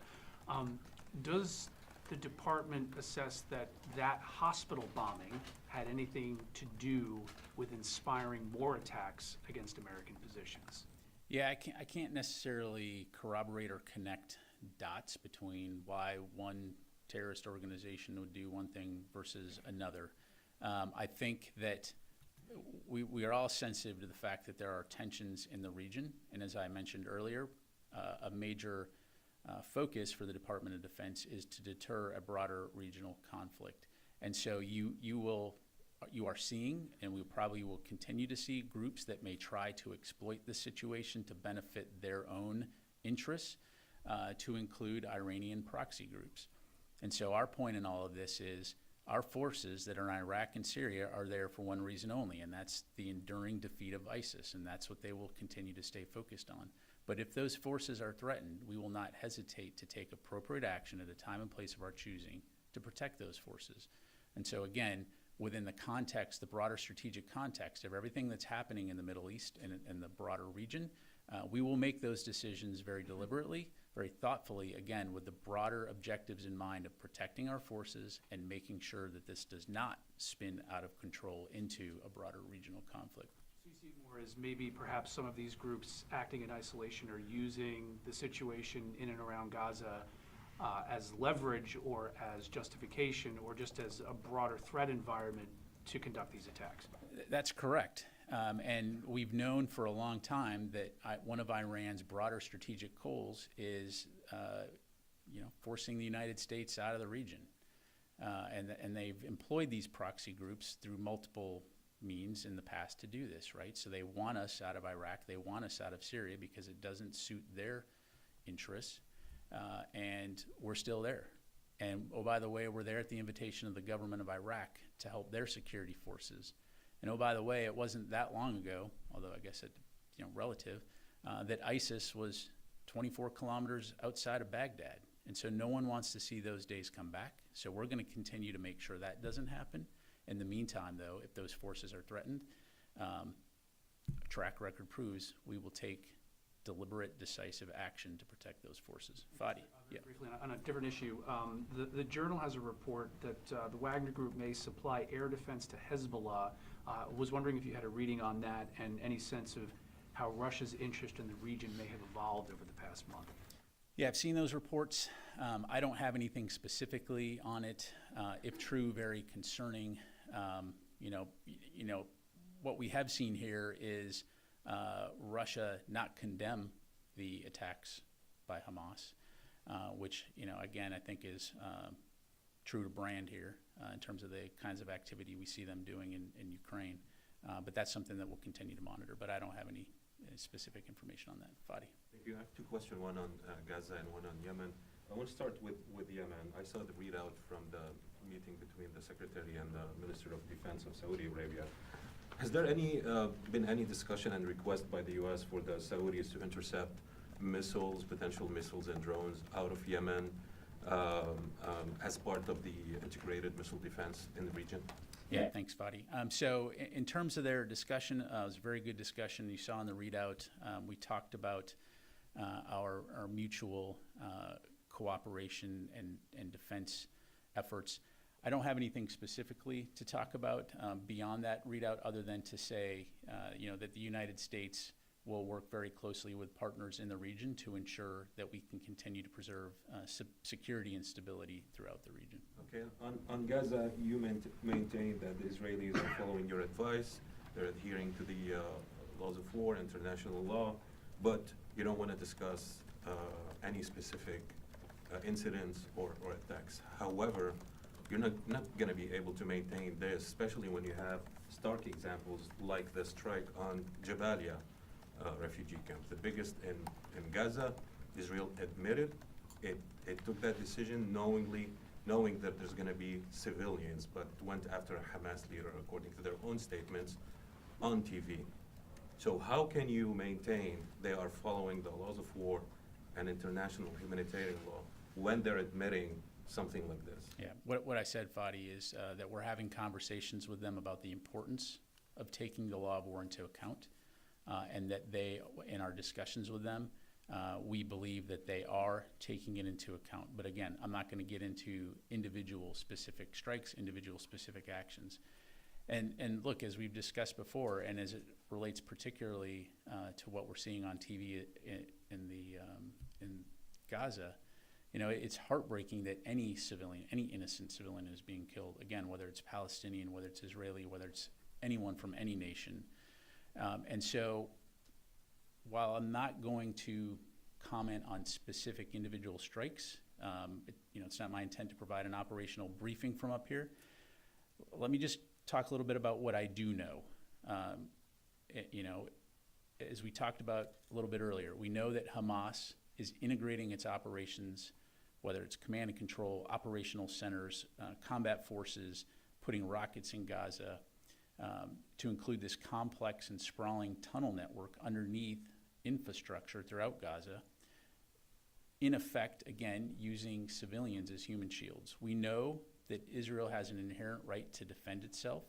Does the department assess that hospital bombing had anything to do with inspiring more attacks against American positions? Yeah, I can't necessarily corroborate or connect dots between why one terrorist organization would do one thing versus another. I think that we are all sensitive to the fact that there are tensions in the region, and as I mentioned earlier, a major focus for the Department of Defense is to deter a broader regional conflict. And so you are seeing, and we probably will continue to see, groups that may try to exploit the situation to benefit their own interests, to include Iranian proxy groups. And so our point in all of this is our forces that are in Iraq and Syria are there for one reason only, and that's the enduring defeat of ISIS, and that's what they will continue to stay focused on. But if those forces are threatened, we will not hesitate to take appropriate action at a time and place of our choosing to protect those forces. And so again, within the context, the broader strategic context of everything that's happening in the Middle East and the broader region, we will make those decisions very deliberately, very thoughtfully, again, with the broader objectives in mind of protecting our forces and making sure that this does not spin out of control into a broader regional conflict. So you see it more as maybe perhaps some of these groups acting in isolation or using the situation in and around Gaza as leverage or as justification or just as a broader threat environment to conduct these attacks? That's correct. And we've known for a long time that one of Iran's broader strategic goals is, forcing the United States out of the region. And they've employed these proxy groups through multiple means in the past to do this, right? So they want us out of Iraq, they want us out of Syria because it doesn't suit their interests, and we're still there. And, oh, by the way, we're there at the invitation of the government of Iraq to help their security forces. And, oh, by the way, it wasn't that long ago, although I guess it, relative, that ISIS was 24 kilometers outside of Baghdad. And so no one wants to see those days come back. So we're going to continue to make sure that doesn't happen. In the meantime, though, if those forces are threatened, track record proves we will take deliberate, decisive action to protect those forces. Fadi. Very briefly, on a different issue, the Journal has a report that the Wagner Group may supply air defense to Hezbollah. Was wondering if you had a reading on that and any sense of how Russia's interest in the region may have evolved over the past month. Yeah, I've seen those reports. I don't have anything specifically on it. If true, very concerning. What we have seen here is Russia not condemn the attacks by Hamas, which, again, I think is true to brand here in terms of the kinds of activity we see them doing in Ukraine. But that's something that we'll continue to monitor, but I don't have any specific information on that. Fadi. Thank you. I have two questions, one on Gaza and one on Yemen. I want to start with Yemen. I saw the readout from the meeting between the Secretary and the Minister of Defense of Saudi Arabia. Has there been any discussion and request by the U.S. for the Saudis to intercept potential missiles and drones out of Yemen as part of the integrated missile defense in the region? Yeah, thanks, Fadi. So in terms of their discussion, it was a very good discussion. You saw in the readout, we talked about our mutual cooperation and defense efforts. I don't have anything specifically to talk about beyond that readout other than to say, that the United States will work very closely with partners in the region to ensure that we can continue to preserve security and stability throughout the region. Okay. On Gaza, you maintain that the Israelis are following your advice. They're adhering to the laws of war, international law, but you don't want to discuss any specific incidents or attacks. However, you're not going to be able to maintain this, especially when you have stark examples like the strike on Jabalia refugee camp, the biggest in Gaza. Israel admitted it took that decision knowing that there's going to be civilians, but went after a Hamas leader, according to their own statements, on TV. So how can you maintain they are following the laws of war and international humanitarian law when they're admitting something like this? Yeah, what I said, Fadi, is that we're having conversations with them about the importance of taking the law of war into account, and that they, in our discussions with them, we believe that they are taking it into account. But again, I'm not going to get into individual specific strikes, individual specific actions. And look, as we've discussed before, and as it relates particularly to what we're seeing on TV in Gaza, it's heartbreaking that any civilian, any innocent civilian is being killed. Again, whether it's Palestinian, whether it's Israeli, whether it's anyone from any nation. And so while I'm not going to comment on specific individual strikes, it's not my intent to provide an operational briefing from up here. Let me just talk a little bit about what I do know. As we talked about a little bit earlier, we know that Hamas is integrating its operations, whether it's command and control, operational centers, combat forces, putting rockets in Gaza, to include this complex and sprawling tunnel network underneath infrastructure throughout Gaza, in effect, again, using civilians as human shields. We know that Israel has an inherent right to defend itself.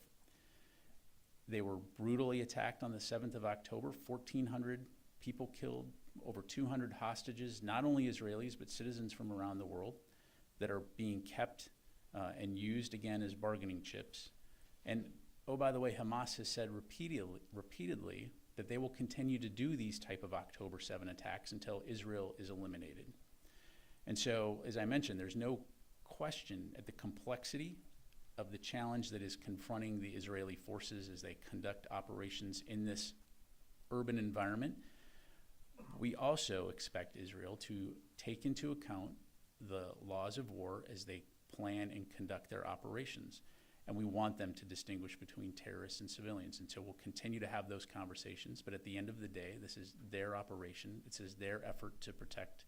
They were brutally attacked on the 7th of October, 1,400 people killed, over 200 hostages, not only Israelis, but citizens from around the world that are being kept and used again as bargaining chips. And oh, by the way, Hamas has said repeatedly that they will continue to do these type of October 7 attacks until Israel is eliminated. And so, as I mentioned, there's no question at the complexity of the challenge that is confronting the Israeli forces as they conduct operations in this urban environment. We also expect Israel to take into account the laws of war as they plan and conduct their operations. And we want them to distinguish between terrorists and civilians. And so we'll continue to have those conversations. But at the end of the day, this is their operation. This is their effort to protect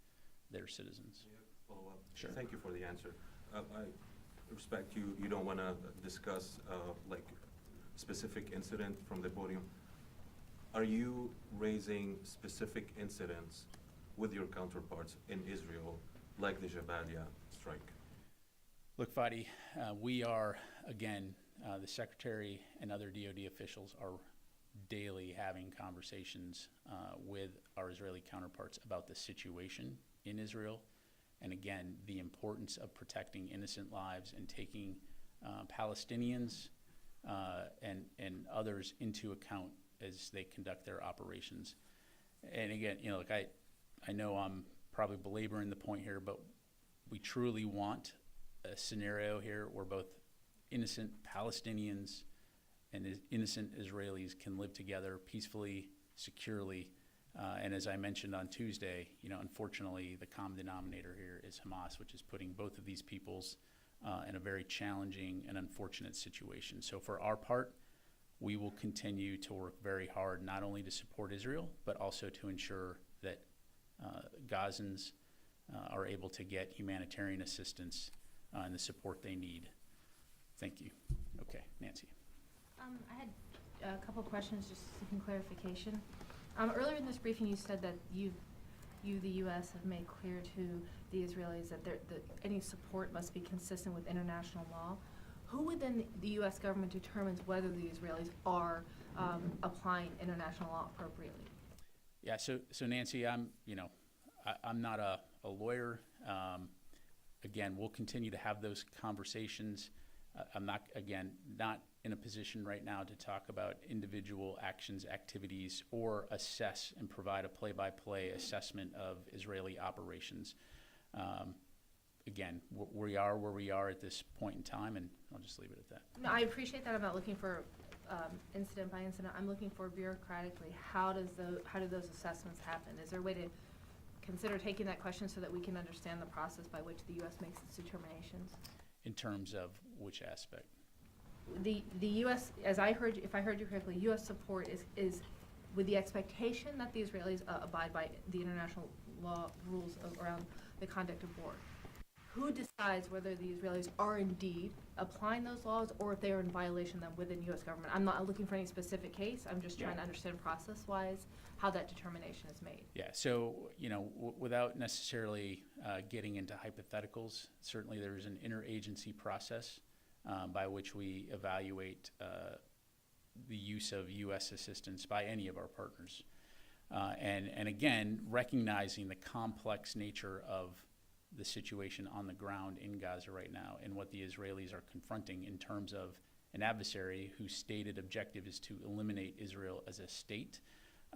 their citizens. Follow up. Sure. Thank you for the answer. I respect you don't want to discuss like specific incident from the podium. Are you raising specific incidents with your counterparts in Israel, like the Jabalia strike? Look, Fadi, we are, again, the Secretary and other DoD officials are daily having conversations with our Israeli counterparts about the situation in Israel. And again, the importance of protecting innocent lives and taking Palestinians and others into account as they conduct their operations. And again, look, I know I'm probably belaboring the point here, but we truly want a scenario here where both innocent Palestinians and innocent Israelis can live together peacefully, securely. And as I mentioned on Tuesday, unfortunately, the common denominator here is Hamas, which is putting both of these peoples in a very challenging and unfortunate situation. So for our part, we will continue to work very hard, not only to support Israel, but also to ensure that Gazans are able to get humanitarian assistance and the support they need. Thank you. Okay, Nancy. I had a couple questions, just seeking clarification. Earlier in this briefing, you said that you, the U.S., have made clear to the Israelis that any support must be consistent with international law. Who within the U.S. government determines whether the Israelis are applying international law appropriately? Yeah, so Nancy, I'm not a lawyer. Again, we'll continue to have those conversations. I'm not in a position right now to talk about individual actions, activities, or assess and provide a play-by-play assessment of Israeli operations. Again, we are where we are at this point in time, and I'll just leave it at that. No, I appreciate that. I'm not looking for incident by incident. I'm looking for bureaucratically, how do those assessments happen? Is there a way to consider taking that question so that we can understand the process by which the U.S. makes its determinations? In terms of which aspect? The U.S., if I heard you correctly, U.S. support is with the expectation that the Israelis abide by the international law rules around the conduct of war. Who decides whether the Israelis are indeed applying those laws or if they are in violation of them within U.S. government? I'm not looking for any specific case. I'm just trying to understand process-wise how that determination is made. Yeah, so, without necessarily getting into hypotheticals, certainly there's an interagency process by which we evaluate the use of U.S. assistance by any of our partners. And again, recognizing the complex nature of the situation on the ground in Gaza right now and what the Israelis are confronting in terms of an adversary whose stated objective is to eliminate Israel as a state.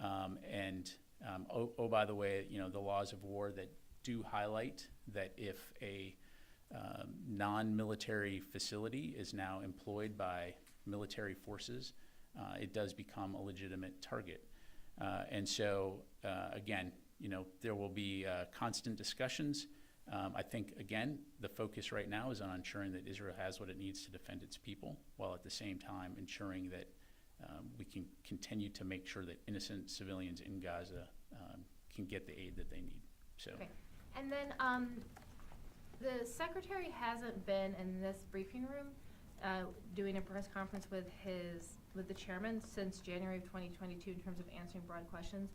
By the way, the laws of war that do highlight that if a non-military facility is now employed by military forces, it does become a legitimate target. Again, there will be constant discussions. I think, again, the focus right now is on ensuring that Israel has what it needs to defend its people, while at the same time ensuring that we can continue to make sure that innocent civilians in Gaza can get the aid that they need. So. Okay. And then the Secretary hasn't been in this briefing room doing a press conference with the chairman since January of 2022 in terms of answering broad questions.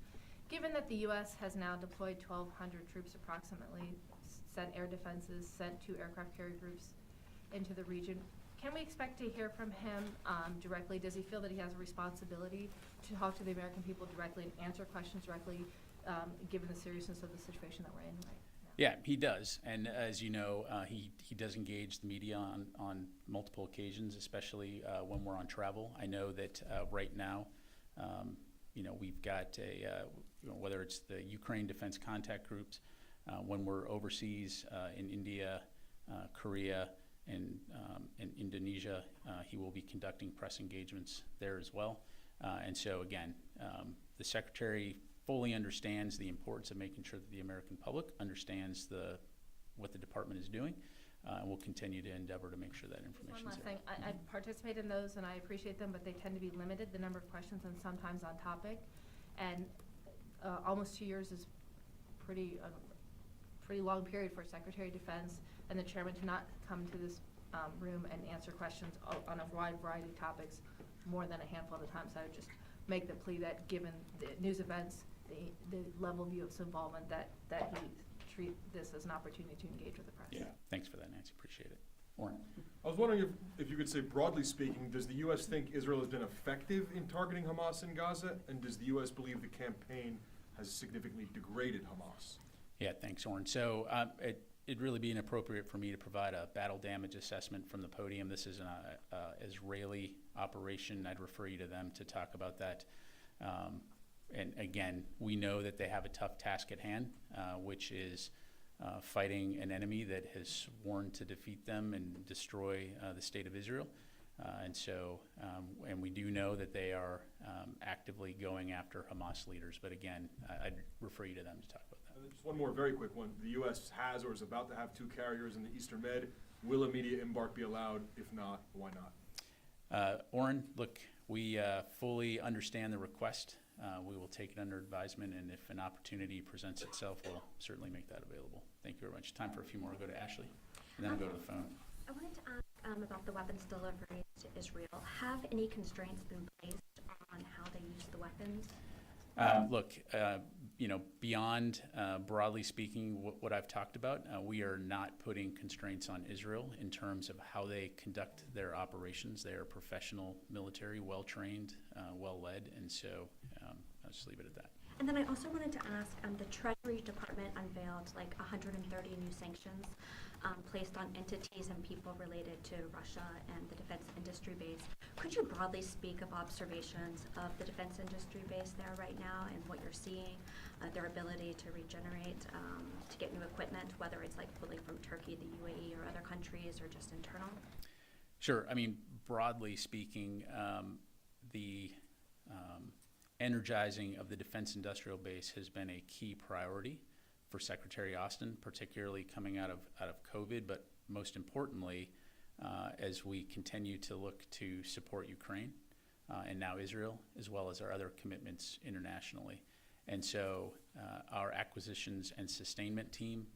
Given that the U.S. has now deployed 1,200 troops approximately, sent air defenses, sent 2 aircraft carrier groups into the region, can we expect to hear from him directly? Does he feel that he has a responsibility to talk to the American people directly and answer questions directly, given the seriousness of the situation that we're in right now? Yeah, he does. And as you know, he does engage the media on multiple occasions, especially when we're on travel. I know that right now, we've got whether it's the Ukraine Defense Contact Groups, when we're overseas in India, Korea, and Indonesia, he will be conducting press engagements there as well. And so again, the Secretary fully understands the importance of making sure that the American public understands what the department is doing, and we'll continue to endeavor to make sure that information is there. One last thing, I participate in those and I appreciate them, but they tend to be limited, the number of questions, and sometimes on topic. And almost 2 years is pretty pretty long period for Secretary of Defense and the chairman to not come to this room and answer questions on a wide variety of topics more than a handful of the times. I would just make the plea that given the news events, the level of U.S. involvement, that he treat this as an opportunity to engage with the press. Yeah, thanks for that, Nancy. Appreciate it. Warren? I was wondering if you could say, broadly speaking, does the U.S. think Israel has been effective in targeting Hamas in Gaza? And does the U.S. believe the campaign has significantly degraded Hamas? Yeah, thanks, Warren. So it'd really be inappropriate for me to provide a battle damage assessment from the podium. This is an Israeli operation. I'd refer you to them to talk about that. And again, we know that they have a tough task at hand, which is fighting an enemy that has sworn to defeat them and destroy the state of Israel. And we do know that they are actively going after Hamas leaders. But again, I'd refer you to them to talk about that. Just one more very quick one. The U.S. has or is about to have 2 carriers in the Eastern Med. Will immediate embark be allowed? If not, why not? Oren, look, we fully understand the request. We will take it under advisement, and if an opportunity presents itself, we'll certainly make that available. Thank you very much. Time for a few more. I'll go to Ashley, and then I'll go to the phone. I wanted to ask about the weapons deliveries to Israel. Have any constraints been placed on how they use the weapons? Look, beyond broadly speaking what I've talked about, we are not putting constraints on Israel in terms of how they conduct their operations. They are professional military, well-trained, well-led, and so I'll just leave it at that. And then I also wanted to ask, the Treasury Department unveiled like 130 new sanctions placed on entities and people related to Russia and the defense industry base. Could you broadly speak of observations of the defense industry base there right now and what you're seeing, their ability to regenerate, to get new equipment, whether it's like pulling from Turkey, the UAE, or other countries, or just internal? Sure. I mean, broadly speaking, the energizing of the defense industrial base has been a key priority for Secretary Austin, particularly coming out of COVID, but most importantly, as we continue to look to support Ukraine and now Israel, as well as our other commitments internationally. And so our acquisitions and sustainment team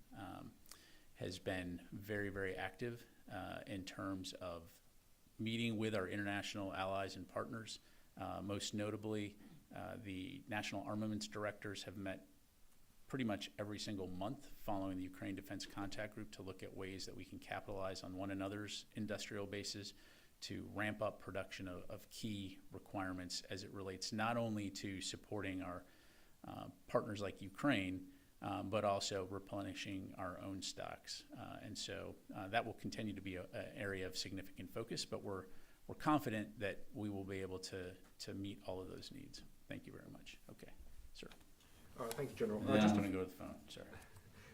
has been very, very active in terms of meeting with our international allies and partners. Most notably, the National Armaments Directors have met pretty much every single month following the Ukraine Defense Contact Group to look at ways that we can capitalize on one another's industrial bases to ramp up production of key requirements as it relates not only to supporting our partners like Ukraine, but also replenishing our own stocks. And so that will continue to be an area of significant focus, but we're confident that we will be able to meet all of those needs. Thank you very much. Okay, sir. Thank you, General. I just want to go to the phone, sorry.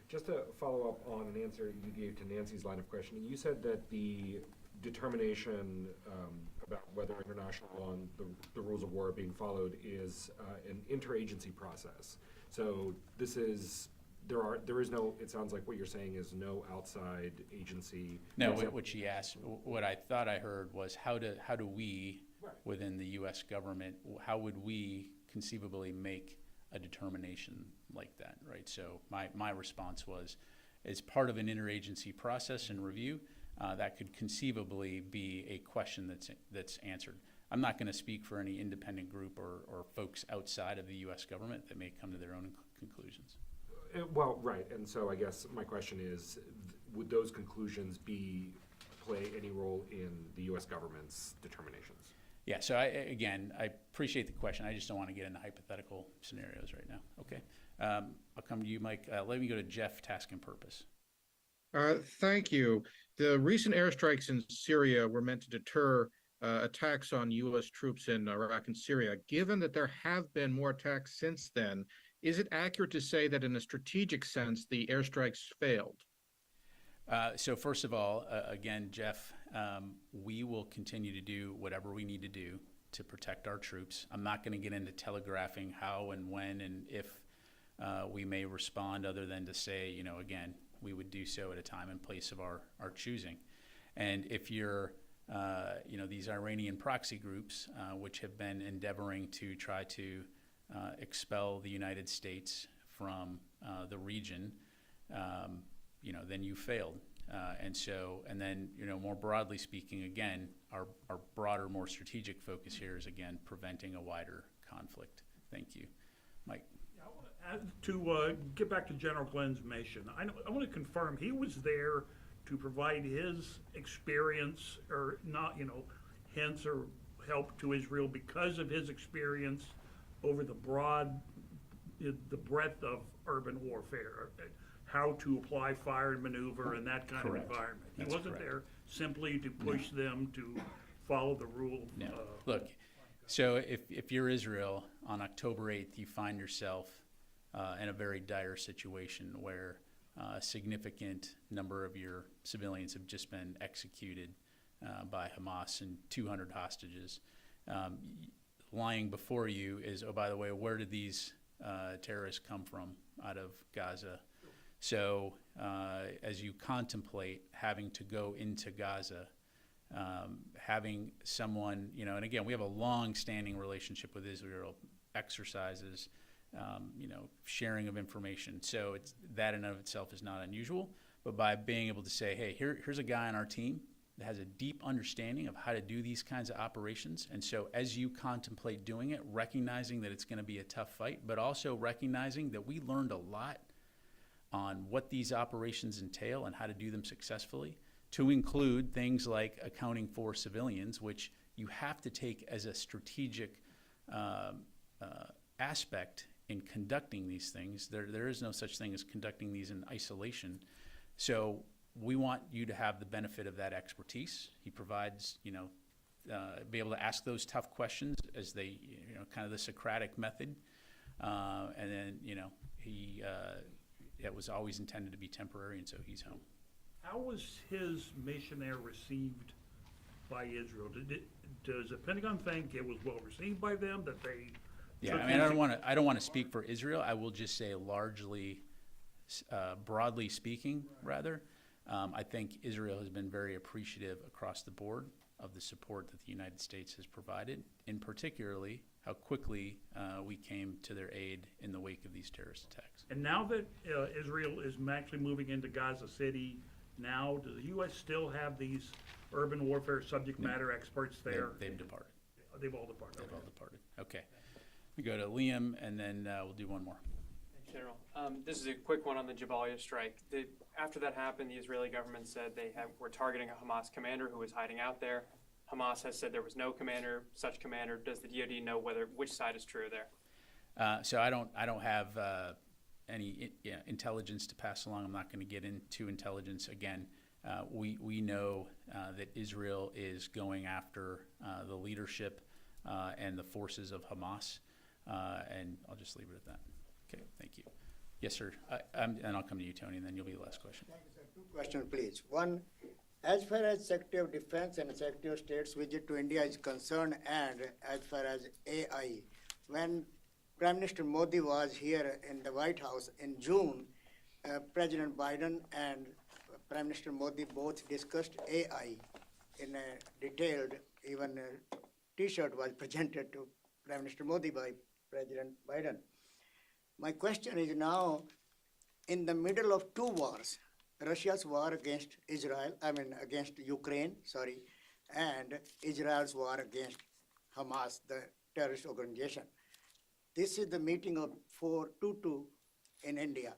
Just to follow up on an answer you gave to Nancy's line of questioning, you said that the determination about whether international law and the rules of war are being followed is an interagency process. So this is, there is no, it sounds like what you're saying is no outside agency. No, what she asked, what I thought I heard was how do we, within the U.S. government, how would we conceivably make a determination like that, right? So my response was, as part of an interagency process and review, that could conceivably be a question that's answered. I'm not going to speak for any independent group or folks outside of the U.S. government that may come to their own conclusions. Well, right, and so I guess my question is, would those conclusions play any role in the U.S. government's determinations? Yeah, so I appreciate the question. I just don't want to get into hypothetical scenarios right now. Okay, I'll come to you, Mike. Let me go to Jeff, Task and Purpose. Thank you. The recent airstrikes in Syria were meant to deter attacks on U.S. troops in Iraq and Syria. Given that there have been more attacks since then, is it accurate to say that in a strategic sense, the airstrikes failed? So first of all, again, Jeff, we will continue to do whatever we need to do to protect our troops. I'm not going to get into telegraphing how and when and if we may respond, other than to say, again, we would do so at a time and place of our choosing. And if you're, these Iranian proxy groups, which have been endeavoring to try to expel the United States from the region, then you failed. And then, more broadly speaking, again, our broader, more strategic focus here is, again, preventing a wider conflict. Thank you. Mike? I want to get back to General Glenn's mission. I want to confirm he was there to provide his experience or not, hints or help to Israel because of his experience over the breadth of urban warfare, how to apply fire and maneuver in that kind Correct. of environment. He That's wasn't correct. there simply to push them to follow the rule. No. Look, so if you're Israel on October 8th, you find yourself in a very dire situation where a significant number of your civilians have just been executed by Hamas and 200 hostages. Lying before you is, oh, by the way, where did these terrorists come from out of Gaza? So as you contemplate having to go into Gaza, having someone, and again, we have a long-standing relationship with Israel, exercises, sharing of information. So that in and of itself is not unusual. But by being able to say, hey, here's a guy on our team that has a deep understanding of how to do these kinds of operations. And so as you contemplate doing it, recognizing that it's going to be a tough fight, but also recognizing that we learned a lot on what these operations entail and how to do them successfully, to include things like accounting for civilians, which you have to take as a strategic aspect in conducting these things. There is no such thing as conducting these in isolation. So we want you to have the benefit of that expertise. He provides, be able to ask those tough questions as they, kind of the Socratic method. And then, it was always intended to be temporary, and so he's home. How was his mission there received by Israel? Does the Pentagon think it was well received by them, that they? Yeah, I mean, I don't want to speak for Israel. I will just say largely, broadly speaking, rather, I think Israel has been very appreciative across the board of the support that the United States has provided, and particularly how quickly we came to their aid in the wake of these terrorist attacks. And now that Israel is actually moving into Gaza City, now does the U.S. still have these urban warfare subject matter experts there? They've departed. They've all departed. They've all departed. Okay. We go to Liam, and then we'll do one more. Thanks, General. This is a quick one on the Jabalia strike. After that happened, the Israeli government said they were targeting a Hamas commander who was hiding out there. Hamas has said there was no such commander. Does the DoD know which side is true there? So I don't have any intelligence to pass along. I'm not going to get into intelligence again. We know that Israel is going after the leadership and the forces of Hamas, and I'll just leave it at that. Okay, thank you. Yes, sir. And I'll come to you, Tony, and then you'll be the last question. Thank you, sir. Two questions, please. One, as far as Secretary of Defense and Secretary of State's visit to India is concerned, and as far as AI, when Prime Minister Modi was here in the White House in June, President Biden and Prime Minister Modi both discussed AI in a detailed, even a T-shirt was presented to Prime Minister Modi by President Biden. My question is now, in the middle of two wars, Russia's war against against Ukraine, and Israel's war against Hamas, the terrorist organization. This is the meeting of 422 in India.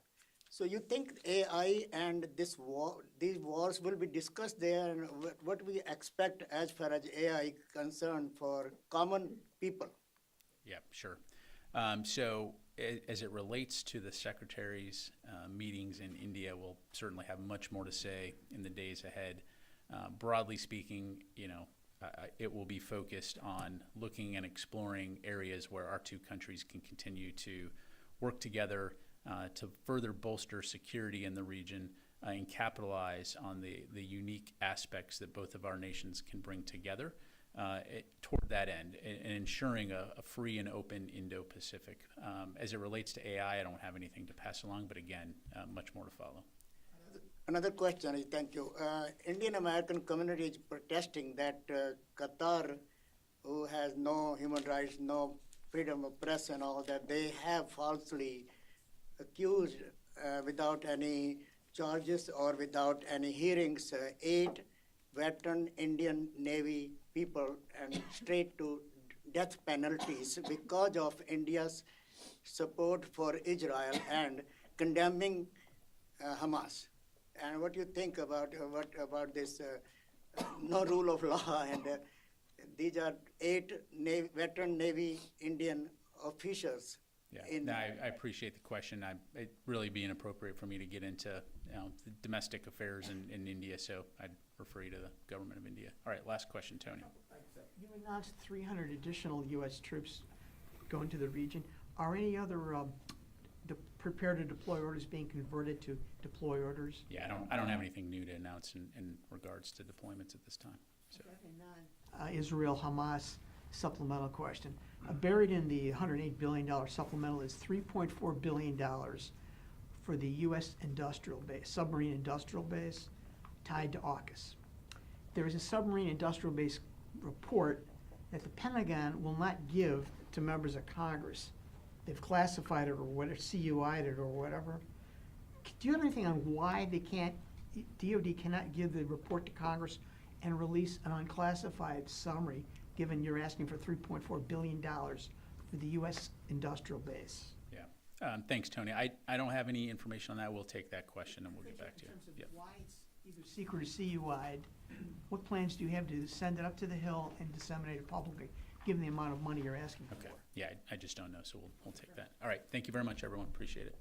So you think AI and these wars will be discussed there, and what we expect as far as AI concerned for common people? Yeah, sure. So as it relates to the Secretary's meetings in India, we'll certainly have much more to say in the days ahead. Broadly speaking, it will be focused on looking and exploring areas where our two countries can continue to work together to further bolster security in the region and capitalize on the unique aspects that both of our nations can bring together toward that end, and ensuring a free and open Indo-Pacific. As it relates to AI, I don't have anything to pass along, but again, much more to follow. Another question is, thank you. Indian American community is protesting that Qatar, who has no human rights, no freedom of press and all that, they have falsely accused without any charges or without any hearings, 8 veteran Indian Navy people and straight to death penalties because of India's support for Israel and condemning Hamas. And what do you think about this no rule of law? And these are 8 veteran Navy Indian officials. Yeah, no, I appreciate the question. It'd really be inappropriate for me to get into the domestic affairs in India, so I'd refer you to the government of India. All right, last question, Tony. You announced 300 additional U.S. troops going to the region. Are any other prepare to deploy orders being converted to deploy orders? Yeah, I don't have anything new to announce in regards to deployments at this time. So. Israel-Hamas supplemental question. Buried in the $108 billion supplemental is $3.4 billion for the U.S. industrial base, submarine industrial base tied to AUKUS. There is a submarine industrial base report that the Pentagon will not give to members of Congress. They've classified it or whatever, CUI'd it or whatever. Do you have anything on why they can't, DOD cannot give the report to Congress and release an unclassified summary, given you're asking for $3.4 billion for the U.S. industrial base? Yeah. Thanks, Tony. I don't have any information on that. We'll take that question and we'll get back to you. In terms of why it's either secret or CUI'd, what plans do you have to send it up to the Hill and disseminate it publicly, given the amount of money you're asking for? Okay. Yeah, I just don't know, so we'll take that. All right. Thank you very much, everyone. Appreciate it.